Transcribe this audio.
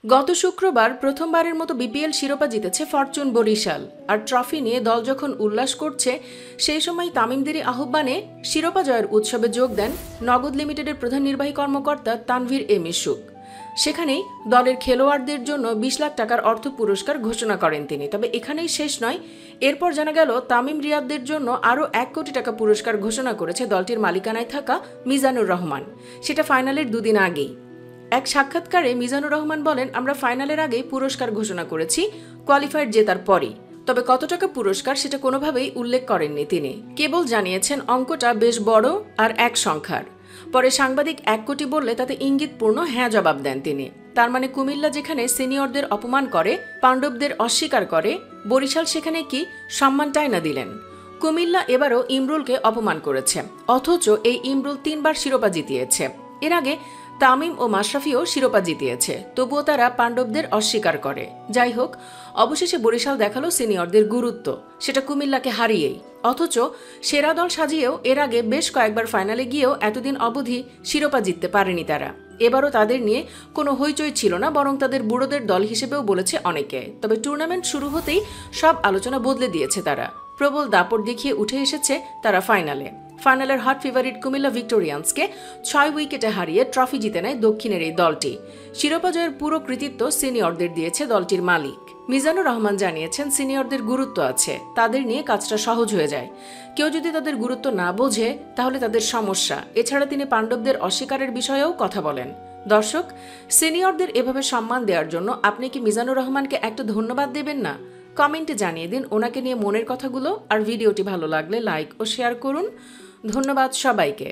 গত শুক্রবার প্রথমবারের মতো বিপিএল শিরোপা জিতেছে ফরচুন বরিশাল। আর ট্রফি নিয়ে দল যখন উল্লাস করছে সেই সময় তামিমদেরই আহ্বানে শিরোপা জয়ের উৎসবে যোগ দেন নগদ লিমিটেডের প্রধান নির্বাহী কর্মকর্তা তানভীর মিশুক। সেখানেই দলের খেলোয়াড়দের জন্য 20 লাখ টাকার অর্থ পুরস্কার ঘোষণা করেন তিনি। তবে এখানেই শেষ নয়, এরপর জানা গেল তামিম রিয়াদদের জন্য আরও 1 কোটি টাকা পুরস্কার ঘোষণা করেছে দলটির মালিকানায় থাকা মিজানুর রহমান। সেটা ফাইনালের দুদিন আগেই। এক সাক্ষাৎকারে মিজানুর রহমান বলেন, আমরা ফাইনালের আগেই পুরস্কার ঘোষণা করেছি, কোয়ালিফায়ার জেতার পরই। তবে কত টাকা পুরস্কার সেটা কোনোভাবেই উল্লেখ করেননি তিনি। কেবল জানিয়েছেন অঙ্কটা বেশ বড় আর এক সংখ্যার। পরে সাংবাদিক 1 কোটি বললে তাতে ইঙ্গিতপূর্ণ হ্যাঁ জবাব দেন তিনি। তার মানে কুমিল্লা যেখানে সিনিয়রদের অপমান করে, পাণ্ডবদের অস্বীকার করে, বরিশাল সেখানে কি সম্মানটাই না দিলেন। কুমিল্লা এবারও ইমরুলকে অপমান করেছে, অথচ এই ইমরুল 3 বার শিরোপা জিতিয়েছে। এর আগে তামিম ও মাশরাফিও শিরোপা জিতিয়েছে, তবুও তারা পাণ্ডবদের অস্বীকার করে। যাই হোক, অবশেষে বরিশাল দেখালো সিনিয়রদের গুরুত্ব, সেটা কুমিল্লাকে হারিয়েই। অথচ সেরা দল সাজিয়েও এর আগে বেশ কয়েকবার ফাইনালে গিয়েও এতদিন অবধি শিরোপা জিততে পারেনি তারা। এবারও তাদের নিয়ে কোনো হইচই ছিল না, বরং তাদের বুড়োদের দল হিসেবেও বলেছে অনেকে। তবে টুর্নামেন্ট শুরু হতেই সব আলোচনা বদলে দিয়েছে তারা। প্রবল দাপট দেখিয়ে উঠে এসেছে তারা ফাইনালের হট ফেভারিট কুমিল্লা ভিক্টোরিয়ান্সকে 6 উইকেটে হারিয়ে ট্রফি জিতে নেয় দক্ষিণের এই দলটি। শিরোপা জয়ের পুরো কৃতিত্ব সিনিয়রদের দিয়েছে দলটির মালিক। মিজানুর রহমান জানিয়েছেন, সিনিয়রদের গুরুত্ব আছে, তাদের নিয়ে কাজটা সহজ হয়ে যায়। কেউ যদি তাদের গুরুত্ব না বোঝে তাহলে তাদের সমস্যা। এছাড়া তিনি পাণ্ডবদের অস্বীকারের বিষয়েও কথা বলেন। দর্শক, সিনিয়রদের এভাবে সম্মান দেওয়ার জন্য আপনি কি মিজানুর রহমানকে একটা ধন্যবাদ দেবেন না? কমেন্টে জানিয়ে দিন ওনাকে নিয়ে মনের কথাগুলো। আর ভিডিওটি ভালো লাগলে লাইক ও শেয়ার করুন। ধন্যবাদ সবাইকে।